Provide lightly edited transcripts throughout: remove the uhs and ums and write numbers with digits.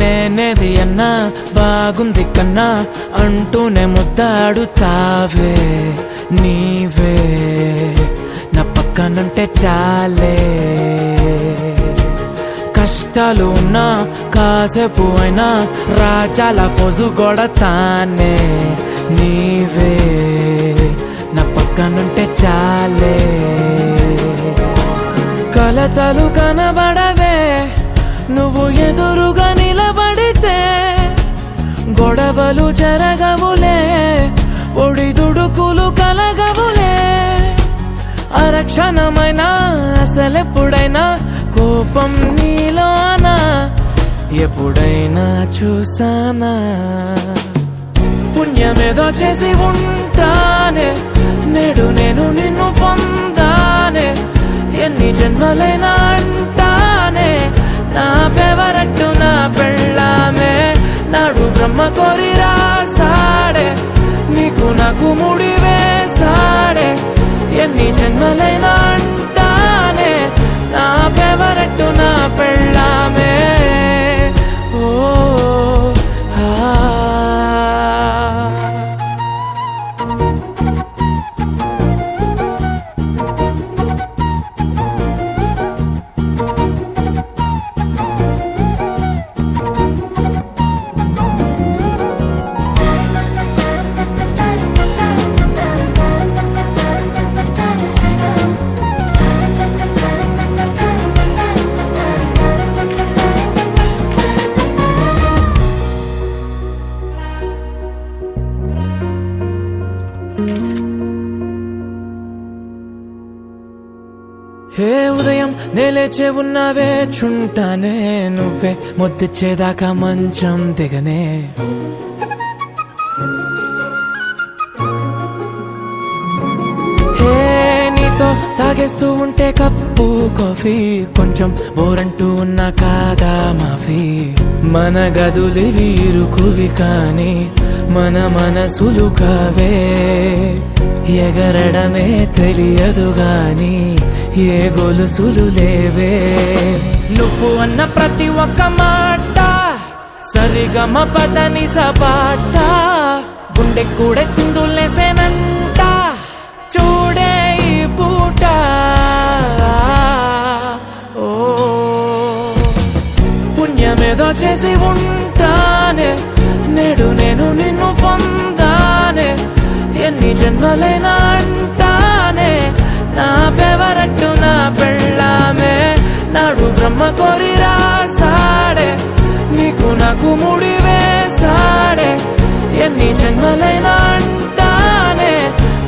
నేనేది అన్నా బాగుంది కన్నా అంటూనే ముద్దాడుతావే నీవే నా పక్కనుంటే చాలే. కష్టాలు ఉన్నా కాసేపు అయినా రాజాల ఫోజు కొడతానే నీవే నా పక్కనుంటే చాలే. కలతలు కనబడవే నువ్వు ఎదురుగా నిలబడితే, గొడవలు జరగవులే ఒడిదుడుకులు కలగవులే. అరక్షణమైనా అసలెప్పుడైనా కోపం నీలోనా ఎప్పుడైనా చూసానా? పుణ్యమేదో చేసి ఉంటానే నేడు నేను నిన్ను పొందానే. ఎన్ని జన్మలైనా అంటానే నా ఫేవరెట్ నా పెళ్ళామే. నాడు బ్రహ్మ కోరి రాసాడే నీకు నాకు ముడి వేసాడే. ఎన్ని జన్మలైనా అంటానే నా ఫేవరెట్ నా పెళ్ళామే. ఓ హే ఉదయం నేలేచే ఉన్నావే చుంటానే నువ్వే ముద్దిచ్చేదాకా మంచం దిగనే. హే నీతో తాగేస్తూ ఉంటే కప్పు కాఫీ కొంచెం బోరంటూ ఉన్నా కాదా మాఫీ. మన గదులివి ఇరుకువి కానీ మన మనసులు కావే. ఎగరడమే తెలియదు గాని ఏ గొలుసులు లేవే. నువ్వు అన్న ప్రతి ఒక్క మాట సరిగమ పదని సపాట గుండె కూడా చిందులేసేనంట చూడే ఈ పూట. ఓ పుణ్యమేదో చేసి ఉంటానే నేడు నేను నిన్ను పొందానే. ఎన్ని జన్మలైనా అంటానే నా ఫేవరెట్ నా పెళ్ళామే. నాడు బ్రహ్మ కోరి రాసాడే నీకు నాకు ముడి వేసాడే. ఎన్ని జన్మలైనా అంటానే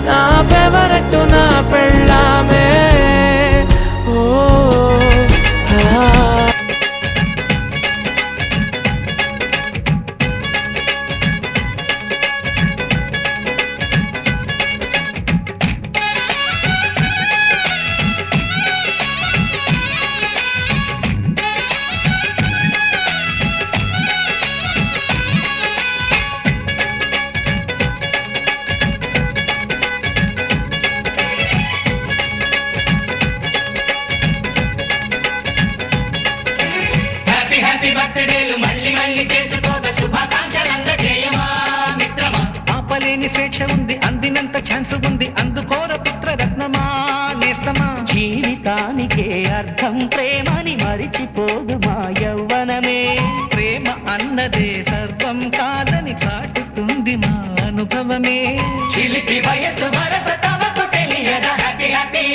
నా ఫేవరెట్ నా పెళ్ళామే. ఓ ఆపలేని స్వేచ్ఛ ఉంది అందినంత ఛాన్స్ ఉంది అందుకోర పుత్రరత్నమా నేస్తమా. జీవితానికే అర్థం ప్రేమని మరిచిపోదు మా యవ్వనమే. ప్రేమ అన్నదే సర్వం కాదని చాటుతుంది మా అనుభవమే. చిలిపి వయసు వరస తమకు తెలియదా హ్యాపీ హ్యాపీ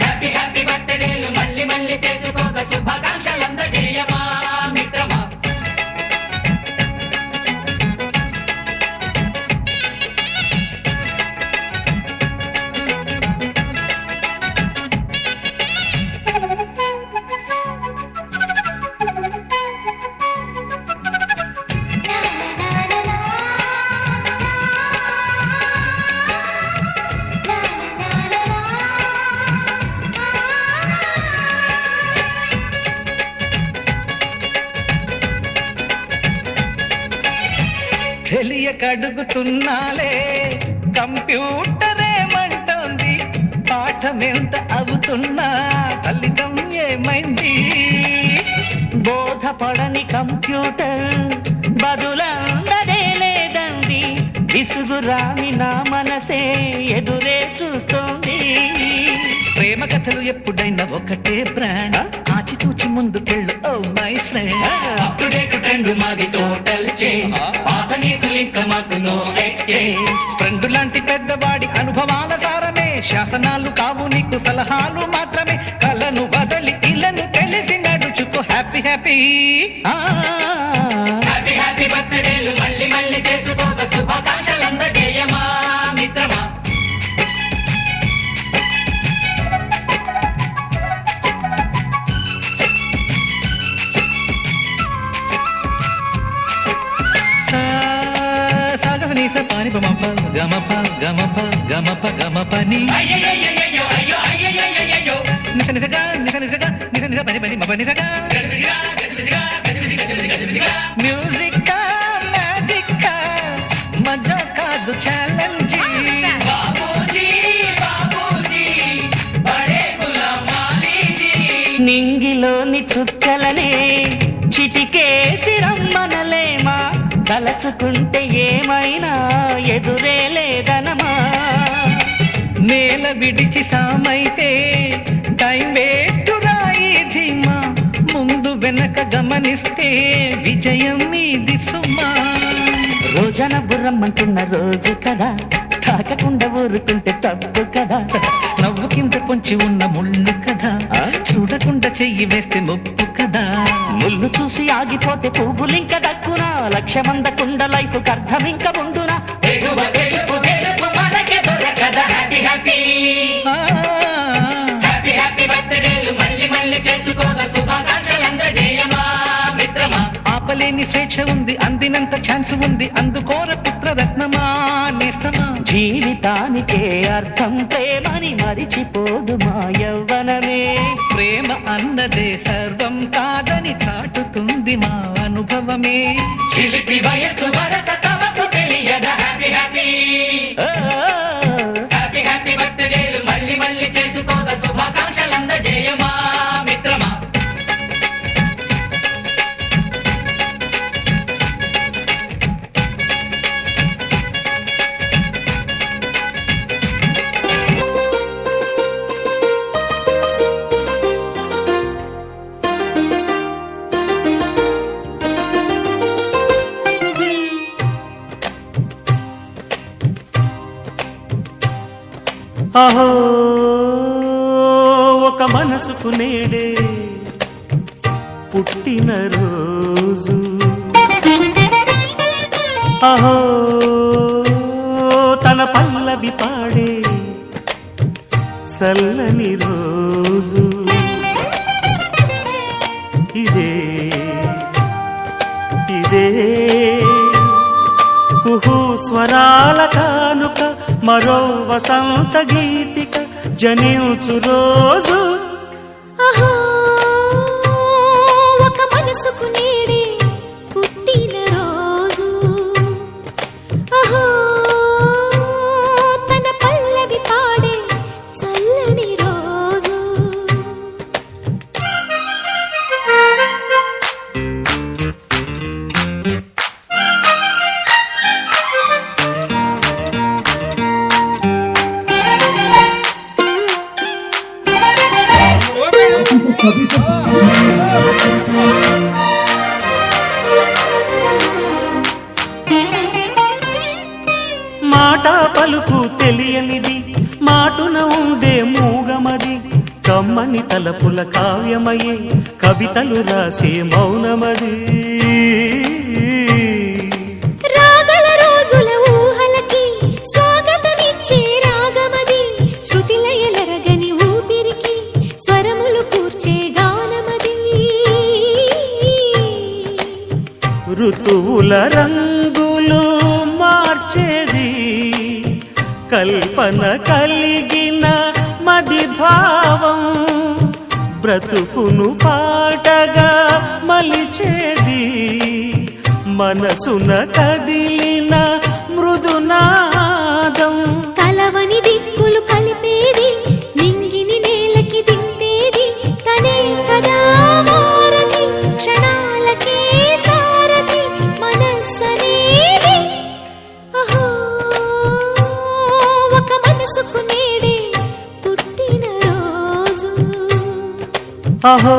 హ్యాపీ హ్యాపీ బర్త్డేలు మళ్ళీ మళ్ళీ చేసుకోక శుభాకాంక్షలందజేయమా మిత్రమా. తెలియకడుగుతున్నాలే కంప్యూటర్ ఏమంటోంది. పాఠమెంత అవుతున్నా ఫలితం ఏమైంది. బోధపడని కంప్యూటర్ బదులందదే లేదండి, విసుగురాని నా మనసే ఎదురే చూస్తోంది. ప్రేమ కథలు ఎప్పుడైనా ఒకటే బ్రాండ్, ఆచితూచి ముందుకెళ్ళు oh my friend. Up to date trend మాది టోటల్ చేంజ్, పాత నీతులు ఇంకా మాకు నో ఎక్స్చేంజ్. ఫ్రెండ్ లాంటి పెద్దవాడి అనుభవాల సారమే, శాసనాలు కావు నీకు సలహాలు మాత్రమే. కలను బదలి ఇలను తెలిసి నడుచుకో హ్యాపీ హ్యాపీ. హ్యాపీ హ్యాపీ బర్త్డేలు మళ్ళీ మళ్ళీ చేసుకోక శుభాకాంక్షలు అందజేయమా మిత్రమా. పాని గమప గమప గమప గమప గమపని అయ్యయ్యయ్యయ్యో అయ్యో అయ్యయ్యయ్యయ్యో నిస నిసగా నిస నిసగా నిస నిస పని పని మప నిసగా. మ్యూజిక్ మ్యాజిక్ మజా కాదు ఛాలెంజ్. బాబూజీ బాబూజీ బడే గులాం అలీజీ. నింగిలోని చుక్కలనే చిటికేసి రమ్మనలేమా, తలచుకుంటే ఏమైనా ఎదురే లేదనమా. నేల విడిచి సామైతే టైం వేస్ట్ రాయి ధీమా, ముందు వెనక గమనిస్తే విజయం మీది సుమా. రోజన బుర్రమ్మంటున్న రోజు కదా, తాకకుండా ఊరుకుంటే తప్పు కదా. నవ్వు కింద పొంచి ఉన్న ముళ్ళు కదా, చూడకుండా చెయ్యి వేస్తే ముప్పు కదా. ముళ్ళు చూసి ఆగిపోతే పువ్వులింక దక్కునా, లక్ష్యమందకుండా లైఫ్ అర్థం ఇంక ఉండునా. తెలువ తెలుపు తెలుపు మనకే దొరకదా హ్యాపీ హ్యాపీ. హ్యాపీ హ్యాపీ బర్త్డేలు మళ్ళీ మళ్ళీ చేసుకోక శుభాకాంక్షలు అందజేయమా మిత్రమా. ఆపలేని స్వేచ్ఛ ఉంది, అందినంత ఛాన్స్ ఉంది, అందుకోర పుత్రరత్నమా నేస్తమా. జీవితానికే అర్థం ప్రేమని మరిచిపోదు మా యవ్వనమే. ప్రేమ అన్నదే సర్వం కాదని చాటుతుంది మా అనుభవమే. చిలిపి వయసు వరస తమకు తెలియదా హ్యాపీ హ్యాపీ. హ్యాపీ హ్యాపీ బర్త్డేలు మళ్ళీ మళ్ళీ చేసుకోక శుభాకాంక్షలు అందజేయమా మిత్రమా. అహో ఒక మనసుకు నేడే పుట్టిన రోజు, అహో తన పల్లవి పాడే చల్లని రోజు. ఇదే ఇదే కుహు స్వరాల కానుక, మరో వసంత గీతిక జనించు రోజు. అహో ఒక మనసుకు నేడే పుట్టిన రోజు, అహో తన పల్లవి పాడే చల్లని రోజు. మాట పలుకు తెలియనిది, మాటున ఉండే మూగమది, కమ్మని తలపుల కావ్యమయే కవితలు రాసే మౌనమది. రాగల రోజుల ఊహలకి స్వాగతమిచ్చే రాగమది, శృతిలయలరగని ఊపిరికి స్వరములు కూర్చే గానమది. ఋతువుల రంగులు మార్చేది, కల్పన కలిగిన మది భావం, బ్రతుకును పాటగా మలిచేది, మనసున కదిలిన మృదునాదం. కలవని దిక్కులు కలిపేది, నింగిని నేలకి దింపేది తనే కదా వారధి. క్షణ అహో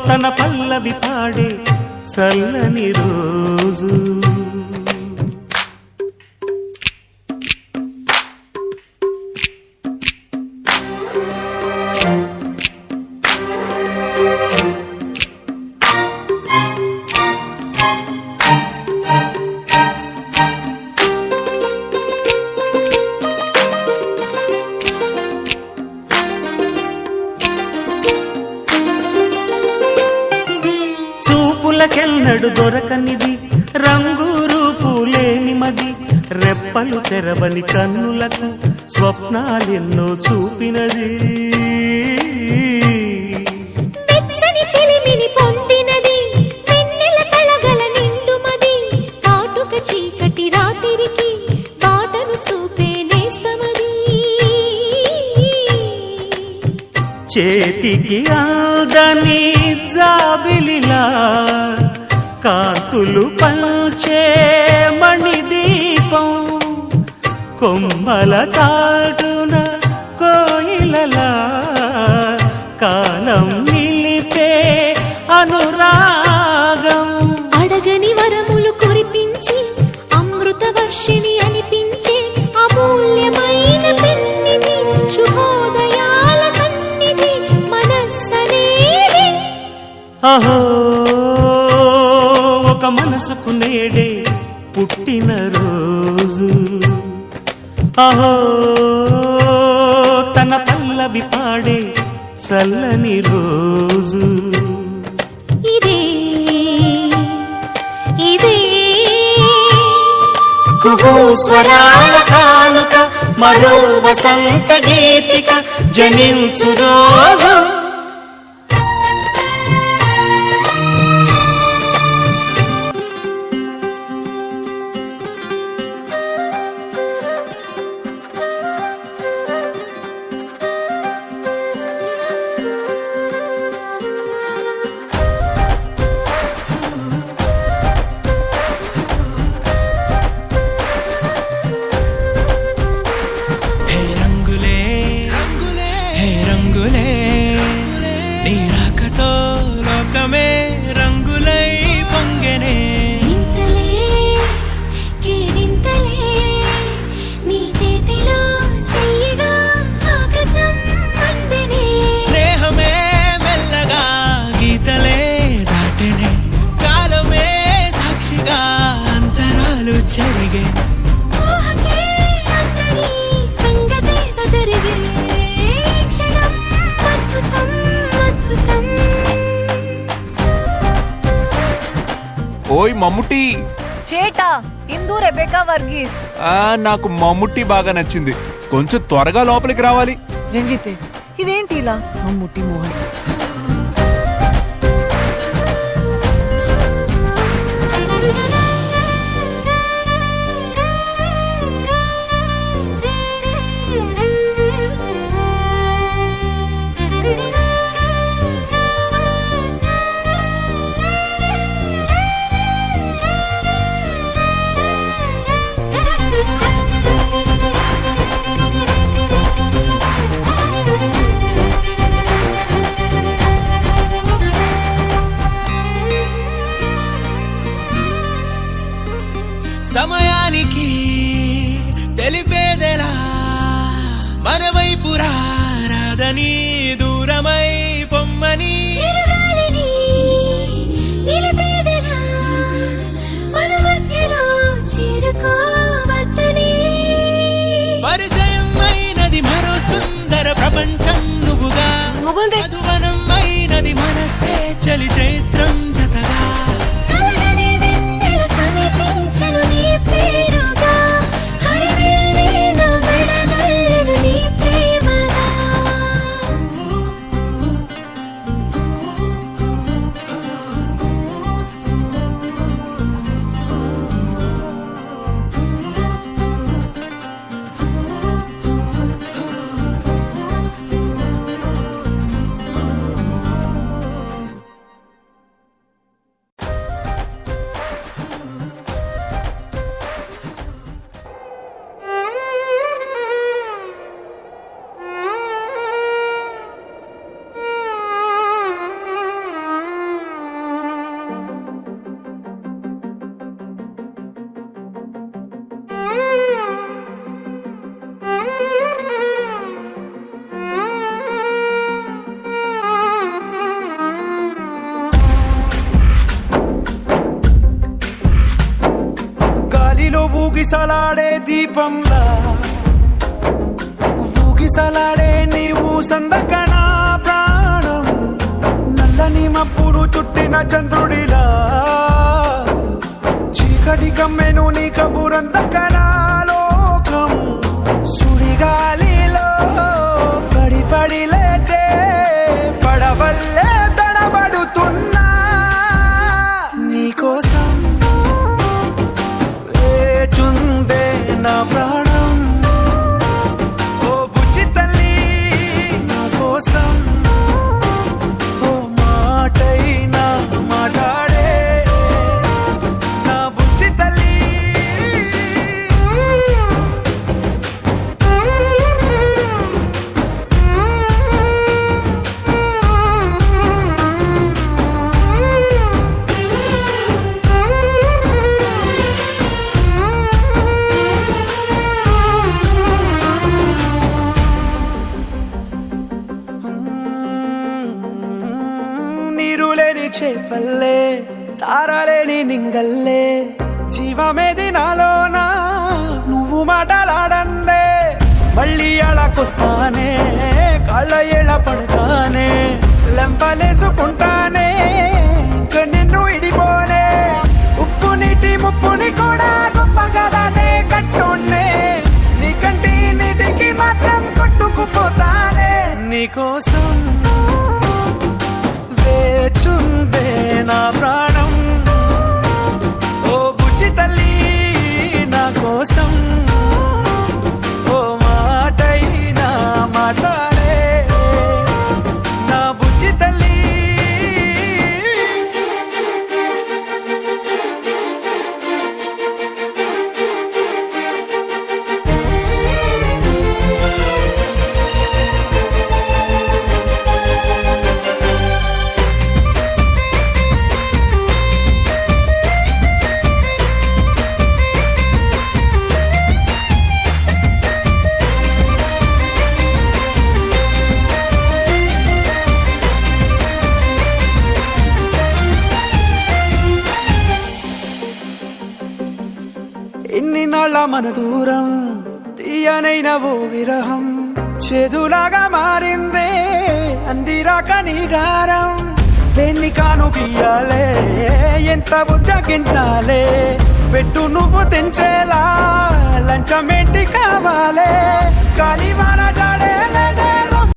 తన పల్లవి పాడే చల్లని రోజు చూపులకెన్నడు దొరకనిది రంగు రూపు లేని మది రెప్పలు తెరవని కన్నులకు స్వప్నాలెన్నో చూపినది వెచ్చని చెలిమిని పొందినది వెన్నెల కళగల నిండుమది కాటుక చీకటి రాత్రికి బాటను చూపే నేస్తమది చేతికి ఆదని జాబిలిలా కాంతులు పంచే మణిదీపం కొమ్మల చాటున కోయిలలా కాలం నిలిపే అనురాగం అడగని వరములు కురిపించి అమృత వర్షిణి అనిపించే అమూల్యమైన పెన్నిధి శుభోదయాల సన్నిధి మనస్సనేది అహో ఒక మనసుకు నేడే పుట్టిన రోజు అహో తన పల్లవి పాడే చల్లని రోజు ఇదే ఇదే కుహు స్వరాల కానుక మరో వసంత గీతిక జనించు రోజు హే రంగులే హే రంగులే నీ రాకతో లోకమే రంగులై పొంగెనే ఇంతలే కేరింతలే నీ చేతిలో చెయ్యగా ఆకాశం అందనే స్నేహమే మెల్లగా గీతలే దాటెనే కాలమే సాక్షిగా అంతరాలు చెరిగే ఊహకే అందరి సంగతేదో జరిగే క్షణం అద్భుతం అద్భుతం ఓయ్ మమ్ముట్టి చేటా ఇందు రెబెకా వర్గీస్ నాకు మమ్ముట్టి బాగా నచ్చింది కొంచెం త్వరగా లోపలికి రావాలి రంజిత్ ఇదేంటి ఇలా మమ్ముట్టి మోహన్ సమయానికి తెలిపేదెలా మన వైపు రాదని దూరమై పొమ్మని చిరుగాలిని నిలిపేదెలా మన మధ్యలో చేరుకోవద్దని పరిచయం అయినది మరో సుందర ప్రపంచం నువ్వుగా మొగుందే. మధువనం అయినది మనసే చలి చైత్రం జతగా కలగని వెన్నెల సమీపించను నీ పేరుగా హరివిల్లేను మెడదల్లెను నీ ప్రేమగా ఊగిసలాడే దీపంలా ఊగిసలాడే నీవు సందకనా ప్రాణం నల్లని మప్పులు చుట్టిన చంద్రుడిలా చీకటి కమ్మెను నీ కబురందకనా లోకం సుడిగాలిలో పడి పడి లేచే పడవల్లే తడబడుతున్నా నీకోసం వేచుందే నా ప్రాణం ఓ బుజ్జి తల్లి నా కోసం ఓ మాటైనా మాట్లాడే నా బుజ్జి తల్లి నీరు లేని చేపల్లే తారలేని నింగల్లే జీవమేది నాలోనా నువ్వు మాటలాడందే మళ్ళీ అలాకొస్తానే కాళ్ళ ఏళ్ళ పడతానే లెంపలేసుకుంటానే ఇంక నిన్ను ఇడిపోనే ఉప్పు నీటి ముప్పుని కూడా గొప్పగా దాటే కట్టున్నే నీ కంటి నీటికి మాత్రం కొట్టుకుపోతానే నీకోసం వేచుందే నా ప్రాణం ఓ బుజ్జి తల్లి నా కోసం ఓ మాటైనా మాట్లాడే నా బుజ్జి తల్లి ఎన్ని నాళ్ళ మన దూరం తీయనైన ఓ విరహం చేదులాగా మారిందే అందిరాక నీ గారం దేన్ని కాను బియ్యాలే ఎంత బుజ్జగించాలే పెట్టు నువ్వు తెంచేలా లంచమేంటి కావాలే కాలివాన